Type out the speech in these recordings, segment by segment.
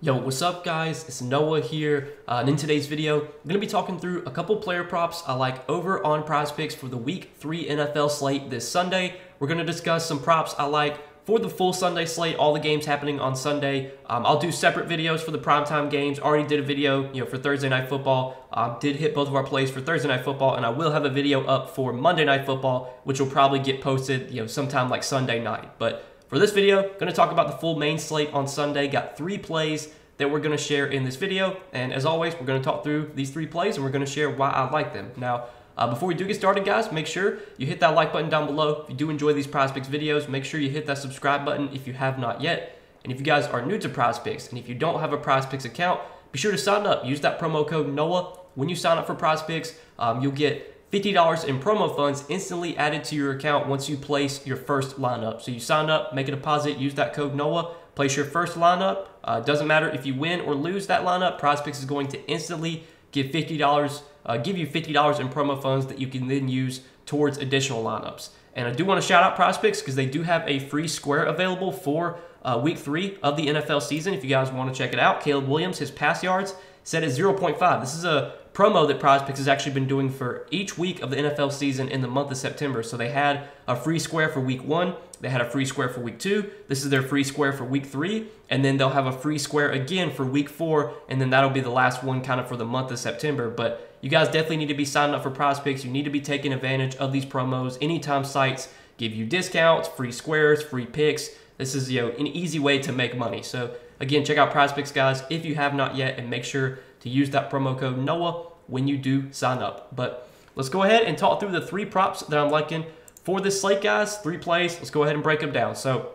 Yo, what's up guys? It's Noah here, and in today's video, I'm going to be talking through a couple player props I like over on PrizePicks for the Week 3 NFL slate this Sunday. We're going to discuss some props I like for the full Sunday slate, all the games happening on Sunday. I'll do separate videos for the primetime games. Already did a video, for Thursday Night Football. Did hit both of our plays for Thursday Night Football, and I will have a video up for Monday Night Football, which will probably get posted, sometime like Sunday night. But for this video, going to talk about the full main slate on Sunday. Got 3 plays that we're going to share in this video. And as always, we're going to talk through these 3 plays and we're going to share why I like them. Now, before we do get started, guys, make sure you hit that like button down below. If you do enjoy these PrizePicks videos, make sure you hit that subscribe button if you have not yet. And if you guys are new to PrizePicks and if you don't have a PrizePicks account, be sure to sign up. Use that promo code NOAH. When you sign up for PrizePicks, you'll get $50 in promo funds instantly added to your account once you place your first lineup. So you sign up, make a deposit, use that code NOAH, place your first lineup. Doesn't matter if you win or lose that lineup, PrizePicks is going to instantly give you $50 in promo funds that you can then use towards additional lineups. And I do want to shout out PrizePicks because they do have a free square available for Week 3 of the NFL season. If you guys want to check it out, Caleb Williams, his pass yards set at 0.5. This is a promo that PrizePicks has actually been doing for each week of the NFL season in the month of September. So they had a free square for Week 1. They had a free square for Week 2. This is their free square for Week 3. And then they'll have a free square again for Week 4. And then that'll be the last one kind of for the month of September. But you guys definitely need to be signing up for PrizePicks. You need to be taking advantage of these promos. Anytime sites give you discounts, free squares, free picks, this is an easy way to make money. So again, check out PrizePicks, guys, if you have not yet, and make sure to use that promo code NOAH when you do sign up. But let's go ahead and talk through the 3 props that I'm liking for this slate, guys. 3 plays. Let's go ahead and break them down. So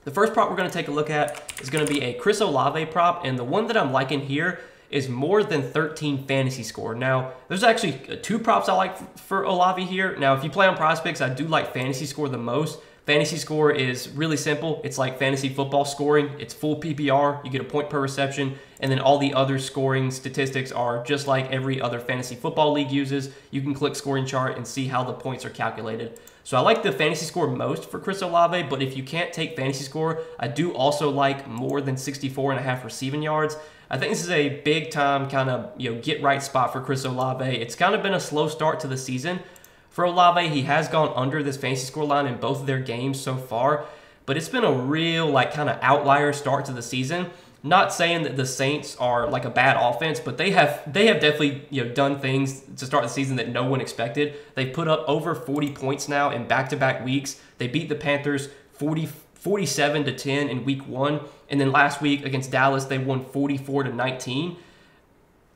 the first prop we're going to take a look at is going to be a Chris Olave prop, and the one that I'm liking here is more than 13 fantasy score. Now, there's actually 2 props I like for Olave here. Now, if you play on PrizePicks, I do like fantasy score the most. Fantasy score is really simple. It's like fantasy football scoring. It's full PPR. You get a point per reception, and then all the other scoring statistics are just like every other fantasy football league uses. You can click scoring chart and see how the points are calculated. So I like the fantasy score most for Chris Olave, but if you can't take fantasy score, I do also like more than 64.5 receiving yards. I think this is a big time kind of get right spot for Chris Olave. It's kind of been a slow start to the season for Olave. He has gone under this fantasy score line in both of their games so far, but it's been a real kind of outlier start to the season. Not saying that the Saints are like a bad offense, but they have definitely done things to start the season that no one expected. They've put up over 40 points now in back-to-back weeks. They beat the Panthers 47-10 in Week 1, and then last week against Dallas they won 44-19.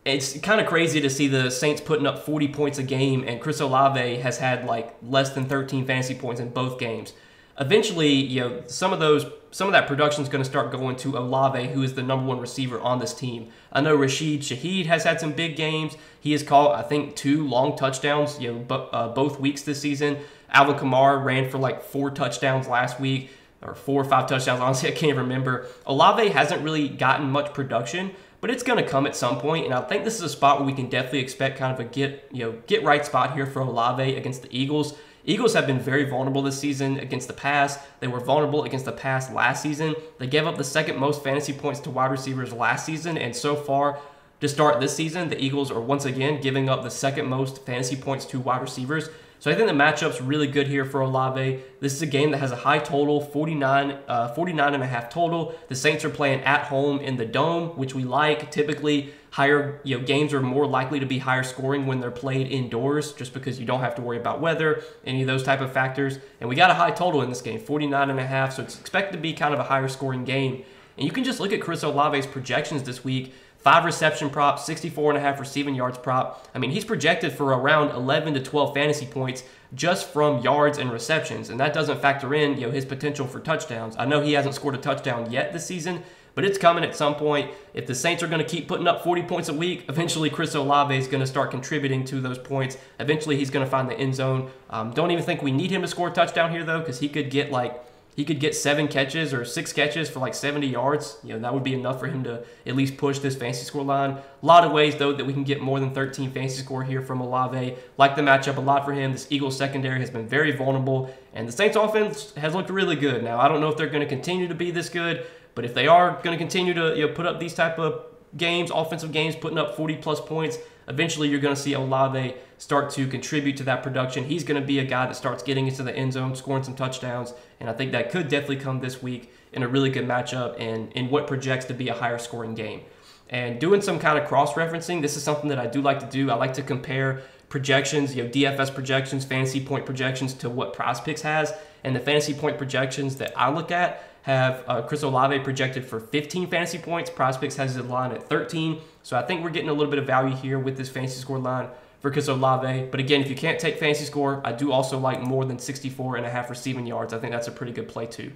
It's kind of crazy to see the Saints putting up 40 points a game, and Chris Olave has had like less than 13 fantasy points in both games. Eventually, some of that production is going to start going to Olave, who is the #1 receiver on this team. I know Rashid Shaheed has had some big games. He has caught, I think, 2 long touchdowns, both weeks this season. Alvin Kamara ran for like 4 touchdowns last week, or 4 or 5 touchdowns. Honestly, I can't even remember. Olave hasn't really gotten much production, but it's going to come at some point, and I think this is a spot where we can definitely expect kind of a get right spot here for Olave against the Eagles. Eagles have been very vulnerable this season against the pass. They were vulnerable against the pass last season. They gave up the 2nd most fantasy points to wide receivers last season, and so far to start this season, the Eagles are once again giving up the 2nd most fantasy points to wide receivers. So I think the matchup's really good here for Olave. This is a game that has a high total, 49.5 total. The Saints are playing at home in the Dome, which we like. Typically, higher games are more likely to be higher scoring when they're played indoors, just because you don't have to worry about weather, any of those type of factors. And we got a high total in this game, 49.5, so it's expected to be kind of a higher scoring game. And you can just look at Chris Olave's projections this week. 5 reception prop, 64.5 receiving yards prop. I mean, he's projected for around 11 to 12 fantasy points just from yards and receptions, and that doesn't factor in his potential for touchdowns. I know he hasn't scored a touchdown yet this season, but it's coming at some point. If the Saints are going to keep putting up 40 points a week, eventually Chris Olave is going to start contributing to those points. Eventually he's going to find the end zone. Don't even think we need him to score a touchdown here, though, because he could get 7 catches or 6 catches for like 70 yards. That would be enough for him to at least push this fantasy score line. A lot of ways, though, that we can get more than 13 fantasy score here from Olave. Like the matchup a lot for him. This Eagles secondary has been very vulnerable, and the Saints offense has looked really good. Now, I don't know if they're going to continue to be this good, But if they are going to continue to put up these type of games, offensive games, putting up 40-plus points, eventually you're going to see Olave start to contribute to that production. He's going to be a guy that starts getting into the end zone, scoring some touchdowns, and I think that could definitely come this week in a really good matchup and in what projects to be a higher scoring game. And doing some kind of cross-referencing, this is something that I do like to do. I like to compare projections, DFS projections, fantasy point projections to what PrizePicks has. And the fantasy point projections that I look at have Chris Olave projected for 15 fantasy points. PrizePicks has his line at 13. So I think we're getting a little bit of value here with this fantasy score line for Chris Olave. But again, if you can't take fantasy score, I do also like more than 64.5 receiving yards. I think that's a pretty good play too.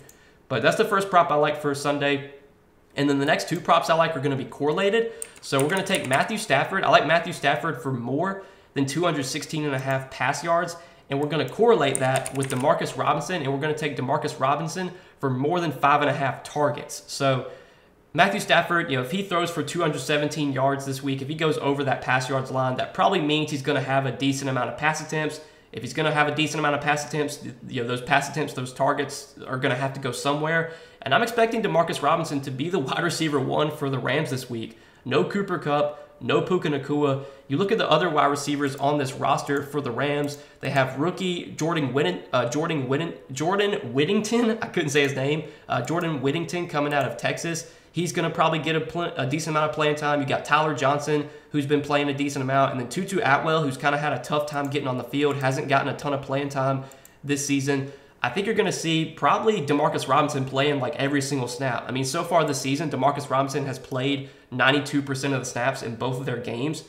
But that's the first prop I like for Sunday. And then the next two props I like are going to be correlated. So we're going to take Matthew Stafford. I like Matthew Stafford for more than 216.5 pass yards. And we're going to correlate that with Demarcus Robinson. And we're going to take Demarcus Robinson for more than 5.5 targets. So Matthew Stafford, if he throws for 217 yards this week, if he goes over that pass yards line, that probably means he's going to have a decent amount of pass attempts. If he's going to have a decent amount of pass attempts, those pass attempts, those targets are going to have to go somewhere. And I'm expecting Demarcus Robinson to be the wide receiver 1 for the Rams this week. No Cooper Kupp, no Puka Nacua. You look at the other wide receivers on this roster for the Rams. They have rookie Jordan Whittington. I couldn't say his name. Jordan Whittington coming out of Texas. He's going to probably get a decent amount of playing time. You got Tyler Johnson, who's been playing a decent amount, and then Tutu Atwell, who's kind of had a tough time getting on the field, hasn't gotten a ton of playing time this season. I think you're going to see probably Demarcus Robinson playing like every single snap. I mean, so far this season, Demarcus Robinson has played 92% of the snaps in both of their games.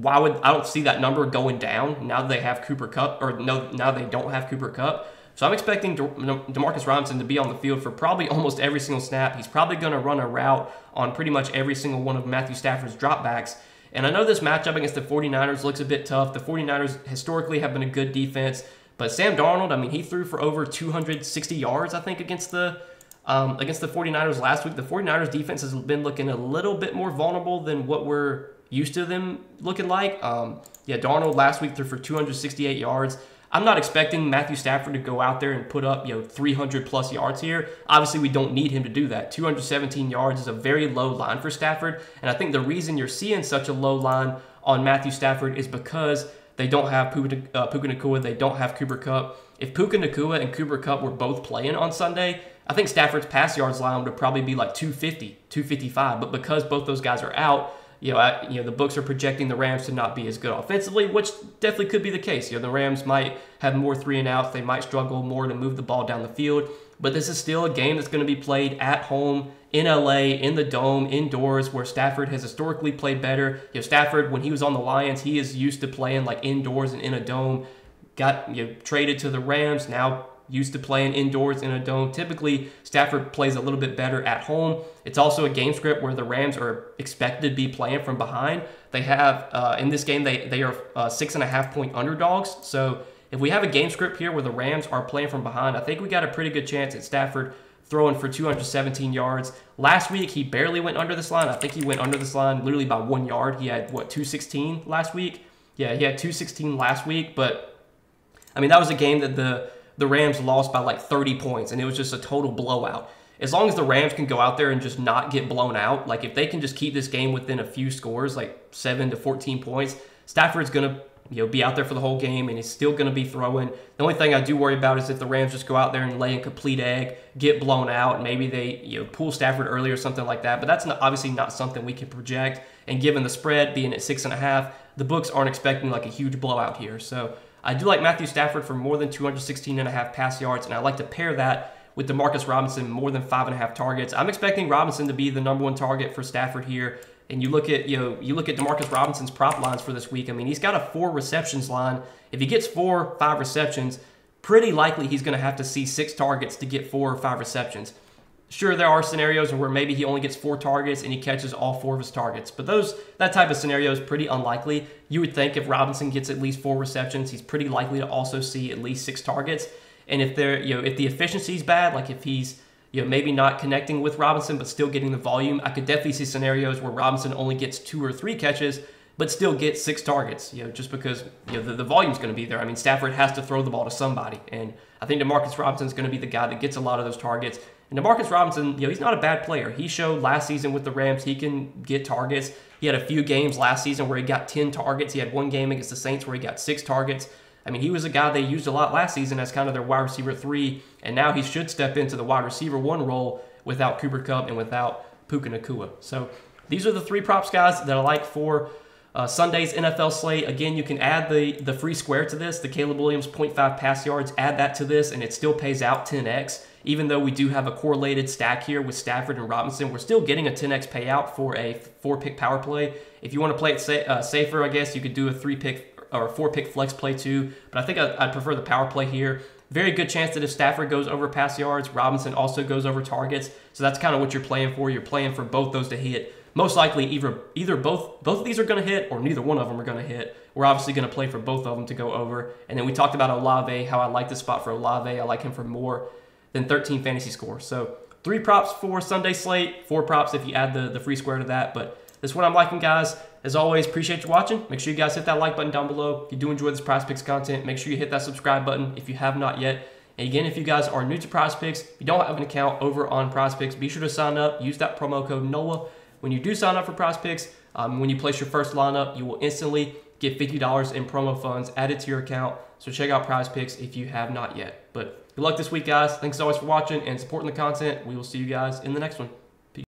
I don't see that number going down now that they have Cooper Kupp, or no, now they don't have Cooper Kupp. So I'm expecting Demarcus Robinson to be on the field for probably almost every single snap. He's probably going to run a route on pretty much every single one of Matthew Stafford's dropbacks. And I know this matchup against the 49ers looks a bit tough. The 49ers historically have been a good defense. But Sam Darnold, I mean, he threw for over 260 yards, I think, against the 49ers last week. The 49ers defense has been looking a little bit more vulnerable than what we're used to them looking like. Darnold last week threw for 268 yards. I'm not expecting Matthew Stafford to go out there and put up 300-plus yards here. Obviously, we don't need him to do that. 217 yards is a very low line for Stafford. And I think the reason you're seeing such a low line on Matthew Stafford is because they don't have Puka Nacua. They don't have Cooper Kupp. If Puka Nacua and Cooper Kupp were both playing on Sunday, I think Stafford's pass yards line would probably be like 250, 255. But because both those guys are out, the books are projecting the Rams to not be as good offensively, which definitely could be the case. The Rams might have more 3-and-outs. They might struggle more to move the ball down the field. But this is still a game that's going to be played at home, in LA, in the Dome, indoors, where Stafford has historically played better. Stafford, when he was on the Lions, he is used to playing like indoors and in a dome. Got traded to the Rams, now used to playing indoors in a dome. Typically, Stafford plays a little bit better at home. It's also a game script where the Rams are expected to be playing from behind. They have, in this game, they are 6.5-point underdogs. So if we have a game script here where the Rams are playing from behind, I think we got a pretty good chance at Stafford throwing for 217 yards. Last week, he barely went under this line. I think he went under this line literally by 1 yard. He had, 216 last week? Yeah, he had 216 last week. But, I mean, that was a game that the Rams lost by like 30 points, and it was just a total blowout. As long as the Rams can go out there and just not get blown out, like if they can just keep this game within a few scores, like 7 to 14 points, Stafford's going to be out there for the whole game, and he's still going to be throwing. The only thing I do worry about is if the Rams just go out there and lay a complete egg, get blown out, and maybe they pull Stafford early or something like that. But that's obviously not something we can project. And given the spread being at 6.5, the books aren't expecting like a huge blowout here. So I do like Matthew Stafford for more than 216.5 pass yards, and I like to pair that with Demarcus Robinson more than 5.5 targets. I'm expecting Robinson to be the #1 target for Stafford here. And you look at Demarcus Robinson's prop lines for this week. I mean, he's got a 4 receptions line. If he gets 4 or 5 receptions, pretty likely he's going to have to see 6 targets to get 4 or 5 receptions. Sure, there are scenarios where maybe he only gets 4 targets and he catches all 4 of his targets. But that type of scenario is pretty unlikely. You would think if Robinson gets at least 4 receptions, he's pretty likely to also see at least 6 targets. And if if the efficiency is bad, like if he's maybe not connecting with Robinson but still getting the volume, I could definitely see scenarios where Robinson only gets 2 or 3 catches but still gets 6 targets, just because the volume's going to be there. I mean, Stafford has to throw the ball to somebody, and I think Demarcus Robinson's going to be the guy that gets a lot of those targets. And Demarcus Robinson, he's not a bad player. He showed last season with the Rams he can get targets. He had a few games last season where he got 10 targets. He had one game against the Saints where he got 6 targets. I mean, he was a guy they used a lot last season as kind of their wide receiver 3, and now he should step into the wide receiver 1 role without Cooper Kupp and without Puka Nacua. So these are the 3 props, guys, that I like for Sunday's NFL slate. Again, you can add the free square to this, the Caleb Williams 0.5 pass yards, add that to this, and it still pays out 10x. Even though we do have a correlated stack here with Stafford and Robinson, we're still getting a 10x payout for a 4-pick power play. If you want to play it safer, I guess you could do a 3-pick or 4-pick flex play too, but I think I'd prefer the power play here. Very good chance that if Stafford goes over pass yards, Robinson also goes over targets. So that's kind of what you're playing for. You're playing for both those to hit. Most likely either both of these are going to hit or neither one of them are going to hit. We're obviously going to play for both of them to go over. And then we talked about Olave, how I like this spot for Olave. I like him for more than 13 fantasy score. So 3 props for Sunday slate, 4 props if you add the free square to that. But that's what I'm liking, guys. As always, appreciate you watching. Make sure you guys hit that like button down below. If you do enjoy this PrizePicks content, make sure you hit that subscribe button if you have not yet. And again, if you guys are new to PrizePicks, if you don't have an account over on PrizePicks, be sure to sign up. Use that promo code NOAH. When you do sign up for PrizePicks, when you place your first lineup, you will instantly get $50 in promo funds added to your account. So check out PrizePicks if you have not yet. But good luck this week, guys. Thanks as always for watching and supporting the content. We will see you guys in the next one.